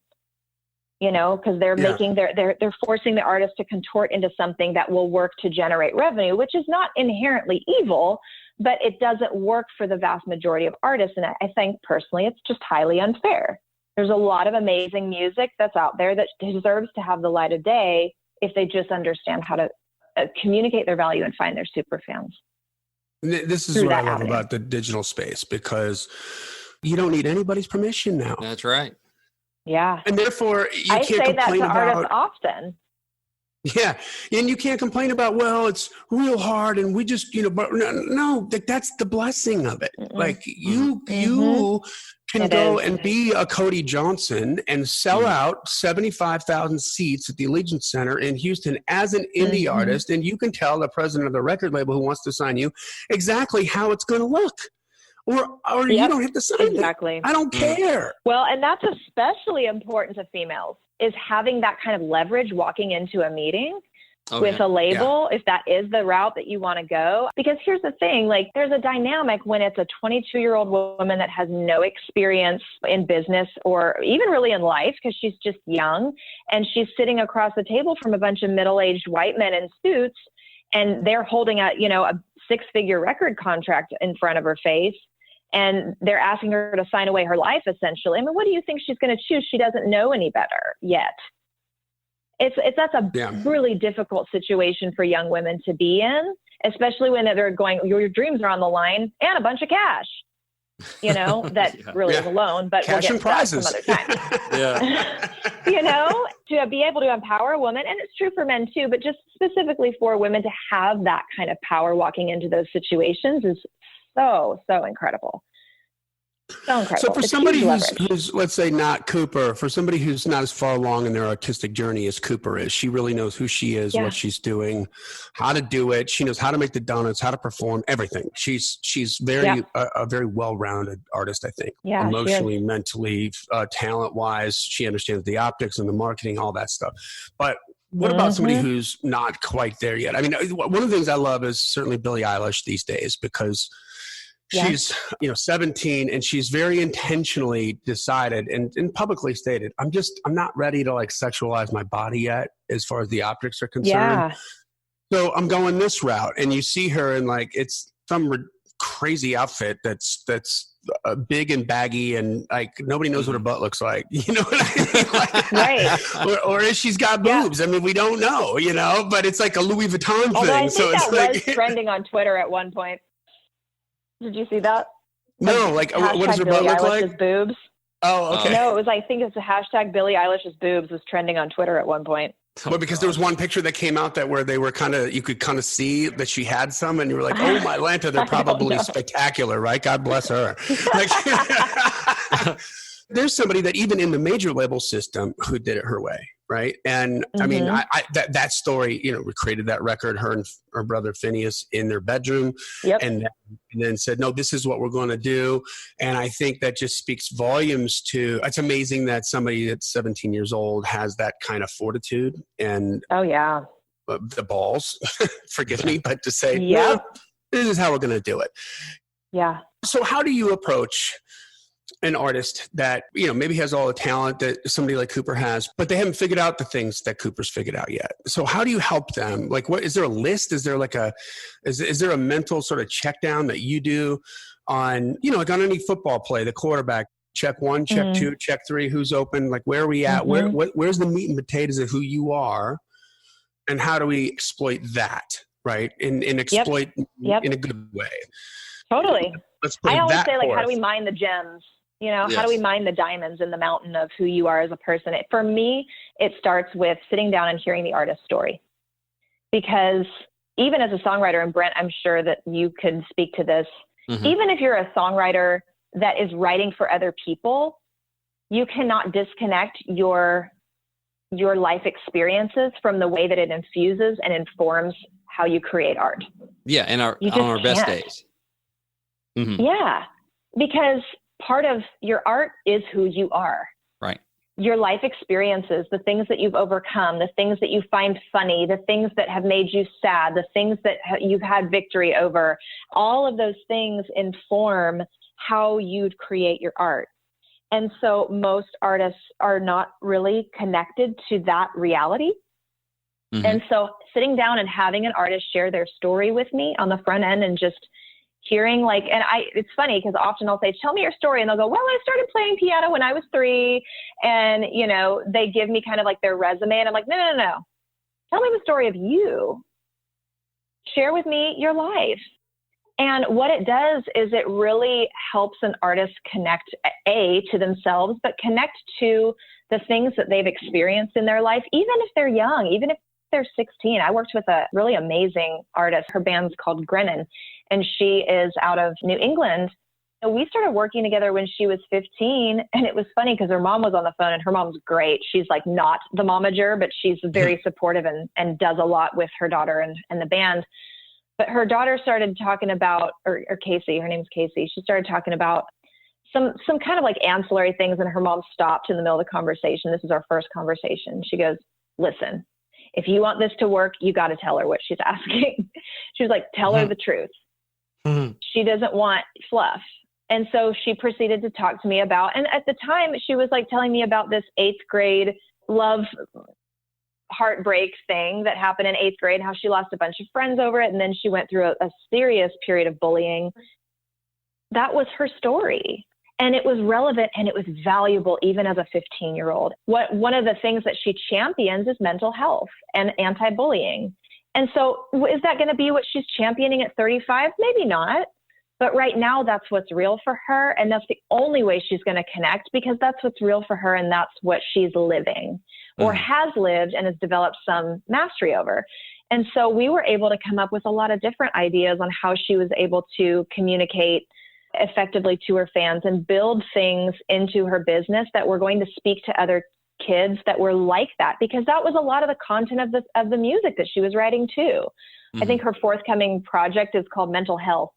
You know, because they're making they're forcing the artist to contort into something that will work to generate revenue, which is not inherently evil, but it doesn't work for the vast majority of artists. And I think personally, it's just highly unfair. There's a lot of amazing music that's out there that deserves to have the light of day if they just understand how to communicate their value and find their super fans. This is what I love about the digital space, because you don't need anybody's permission now. That's right. Yeah. And therefore, you I can't say that complain to about artists often. Yeah. And you can't complain about, well, it's real hard and we just, but no, that's the blessing of it. Mm-mm. Like you can It go is. and be a Cody Johnson and sell out 75,000 seats at the Allegiant Center in Houston as an indie artist. And you can tell the president of the record label who wants to sign you exactly how it's going to look. Or you don't have to sign exactly. it. I don't care. Well, and that's especially important to females, is having that kind of leverage walking into a meeting with a label, if that is the route that you want to go. Because here's the thing, like, there's a dynamic when it's a 22-year-old woman that has no experience in business or even really in life, because she's just young, and she's sitting across the table from a bunch of middle-aged white men in suits, and they're holding a six-figure record contract in front of her face. And they're asking her to sign away her life, essentially. I mean, what do you think she's going to choose? She doesn't know any better yet. That's a really difficult situation for young women to be in, especially when they're going, your dreams are on the line and a bunch of cash, that really is a loan, but cash we'll get and prizes some other time. To be able to empower a woman, and it's true for men too, but just specifically for women to have that kind of power walking into those situations is so incredible. So incredible. So for somebody who's, let's say, not Cooper, for somebody who's not as far along in their artistic journey as Cooper is, she really knows who she is, what she's doing, how to do it. She knows how to make the donuts, how to perform, everything. She's very a very well-rounded artist, I think. Yeah, emotionally, mentally, talent-wise. She understands the optics and the marketing, all that stuff. But what about somebody who's not quite there yet? I mean, one of the things I love is certainly Billie Eilish these days, because she's 17, and she's very intentionally decided and publicly stated, I'm not ready to sexualize my body yet as far as the optics are concerned. So I'm going this route. And you see her in it's some crazy outfit that's big and baggy, and nobody knows what her butt looks like. You know what I mean? Right. Or if she's got boobs. I mean, we don't know, but it's like a Louis Vuitton Although thing. I think that was trending on Twitter at one point. Did you see that? No, what does her butt look like? Boobs. Oh, okay. No, I think it's a hashtag Billie Eilish's boobs was trending on Twitter at one point. Well, because there was one picture that came out where they were you could kind of see that she had some, and you were like, oh my Lanta, they're probably spectacular, right? God bless her. There's somebody that even in the major label system who did it her way. Right. And I mean, that story, we created that record, her and her brother Phineas in their bedroom, and then said, no, this is what we're going to do. And I think that just speaks volumes to, it's amazing that somebody that's 17 years old has that kind of fortitude and the balls, forgive me, but to say, no, this is how we're going to do it. Yeah. So how do you approach an artist that, maybe has all the talent that somebody like Cooper has, but they haven't figured out the things that Cooper's figured out yet? So how do you help them? What is there a list? Is there is there a mental sort of check down that you do on, on any football play, the quarterback, check 1, check 2, check 3, who's open, where are we at? Where's the meat and potatoes of who you are? And how do we exploit that? Right. And exploit in a good way. Totally. Let's put I always say, forth. how do we mine the gems? You know, Yes. how do we mine the diamonds in the mountain of who you are as a person? For me, it starts with sitting down and hearing the artist's story. Because even as a songwriter, and Brent, I'm sure that you could speak to this, even if you're a songwriter that is writing for other people, you cannot disconnect your life experiences from the way that it infuses and informs how you create art. Yeah, and on our best days. Yeah, because part of your art is who you are. Right. Your life experiences, the things that you've overcome, the things that you find funny, the things that have made you sad, the things that you've had victory over, all of those things inform how you'd create your art. And so most artists are not really connected to that reality. And so sitting down and having an artist share their story with me on the front end and just hearing it's funny because often I'll say, tell me your story. And they'll go, well, I started playing piano when I was 3. And, you know, they give me kind of like their resume. And I'm like, no. Tell me the story of you. Share with me your life. And what it does is it really helps an artist connect, to themselves, but connect to the things that they've experienced in their life, even if they're young, even if they're 16. I worked with a really amazing artist. Her band's called Grennan, and she is out of New England. And we started working together when she was 15. And it was funny because her mom was on the phone, and her mom's great. She's like not the momager, but she's very supportive and does a lot with her daughter and the band. But her daughter started talking about, or Casey, her name's Casey. She started talking about some kind of like ancillary things. And her mom stopped in the middle of the conversation. This is our first conversation. She goes, listen, if you want this to work, you got to tell her what she's asking. She was like, tell her the truth. She doesn't want fluff. And so she proceeded to talk to me about, and at the time she was like telling me about this 8th grade love heartbreak thing that happened in 8th grade, how she lost a bunch of friends over it. And then she went through a serious period of bullying. That was her story. And it was relevant and it was valuable even as a 15-year-old. One of the things that she champions is mental health and anti-bullying. And so is that going to be what she's championing at 35? Maybe not. But right now, that's what's real for her. And that's the only way she's going to connect, because that's what's real for her. And that's what she's living or has lived and has developed some mastery over. And so we were able to come up with a lot of different ideas on how she was able to communicate effectively to her fans and build things into her business that were going to speak to other kids that were like that, because that was a lot of the content of the music that she was writing too. I think her forthcoming project is called Mental Health.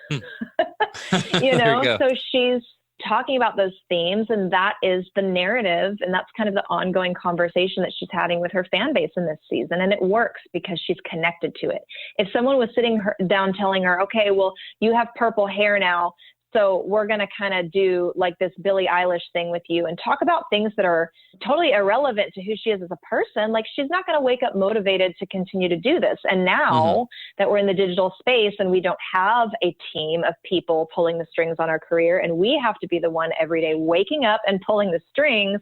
You know, so she's talking about those themes, and that is the narrative, and that's kind of the ongoing conversation that she's having with her fan base in this season. And it works because she's connected to it. If someone was sitting down telling her, okay, well, you have purple hair now, so we're going to kind of do like this Billie Eilish thing with you and talk about things that are totally irrelevant to who she is as a person. Like, she's not going to wake up motivated to continue to do this. And now that we're in the digital space and we don't have a team of people pulling the strings on our career, and we have to be the one every day waking up and pulling the strings,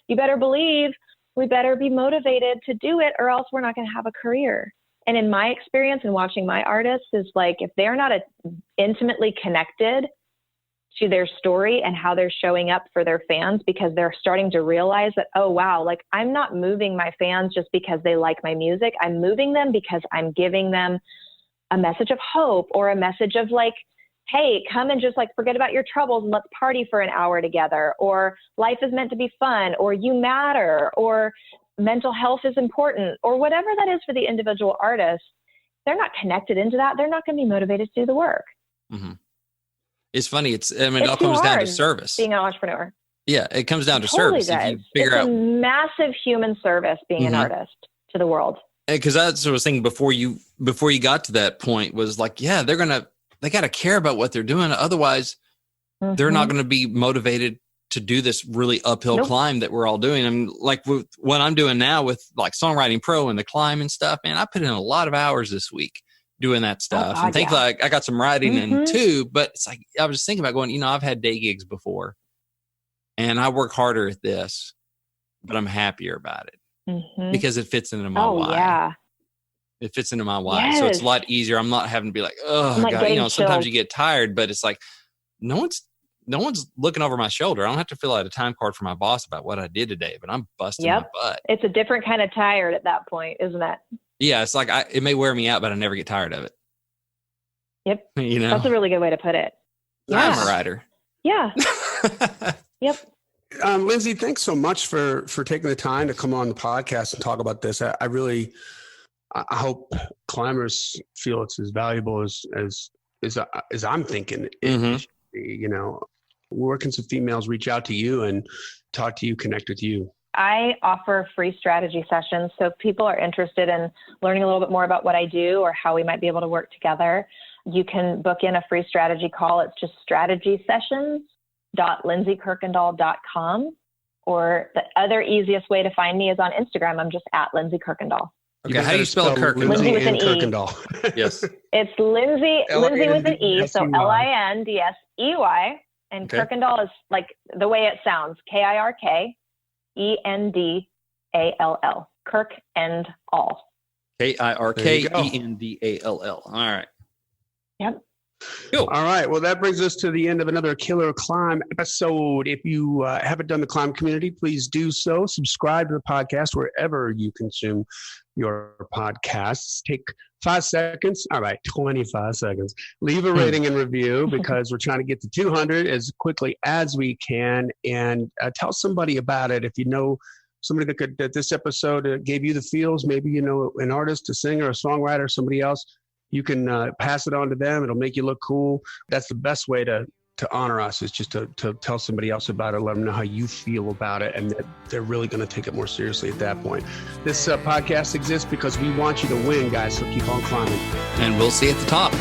you better believe we better be motivated to do it, or else we're not going to have a career. And in my experience and watching my artists is like, if they're not intimately connected to their story and how they're showing up for their fans, because they're starting to realize that, oh, wow, like, I'm not moving my fans just because they like my music. I'm moving them because I'm giving them a message of hope, or a message of like, hey, come and just like forget about your troubles and let's party for an hour together, or life is meant to be fun, or you matter, or mental health is important, or whatever that is for the individual artist. They're not connected into that. They're not going to be motivated to do the work. It's funny. It all comes down to service. Being an entrepreneur. Yeah, it comes down to totally service. Does. If you figure it's out a massive human service being an artist to the world. Because that's what I was thinking before you got to that point, was like, yeah, they got to care about what they're doing. Otherwise, they're not going to be motivated to do this really uphill climb that we're all doing. I mean, like with what I'm doing now with like Songwriting Pro and the climb and stuff, man, I put in a lot of hours this week doing that stuff. And thankfully I got some writing in too, but it's like, I was thinking about going, I've had day gigs before and I work harder at this, but I'm happier about it because it fits into my why. Yeah. It fits into my why. Yes. So it's a lot easier. I'm not having to be like, oh, God, sometimes you get tired, but it's like, no one's no one's looking over my shoulder. I don't have to fill out a time card for my boss about what I did today, but I'm busting my butt. It's a different kind of tired at that point, isn't it? Yeah, it's like it may wear me out, but I never get tired of it. Yep. You know, that's a really good way to put it. I'm a writer. Yeah. Yep. Lindsey, thanks so much for taking the time to come on the podcast and talk about this. I really hope climbers feel it's as valuable as I'm thinking. You know, where can some females reach out to you and talk to you, connect with you? I offer free strategy sessions. So if people are interested in learning a little bit more about what I do or how we might be able to work together, you can book in a free strategy call. It's just strategysessions.lindseykirkendall.com. Or the other easiest way to find me is on Instagram. I'm just at Lindsey Kirkendall. Okay, how do you spell Kirkendall? Lindsey with an E. Kirkendall. Yes. It's Lindsey with an E, so Lindsey. And Kirkendall is like the way it sounds, Kirkendall. Kirkendall. Kirkendall. All right. Yep. Cool. All right. Well, that brings us to the end of another Killer Climb episode. If you haven't done the Climb community, please do so. Subscribe to the podcast wherever you consume your podcasts. Take 5 seconds. All right, 25 seconds. Leave a rating and review because we're trying to get to 200 as quickly as we can. And tell somebody about it. If you know somebody that this episode gave you the feels, maybe you know an artist, a singer, a songwriter, somebody else, you can pass it on to them. It'll make you look cool. That's the best way to honor us, is just to tell somebody else about it, let them know how you feel about it, and that they're really going to take it more seriously at that point. This podcast exists because we want you to win, guys, so keep on climbing. And we'll see you at the top.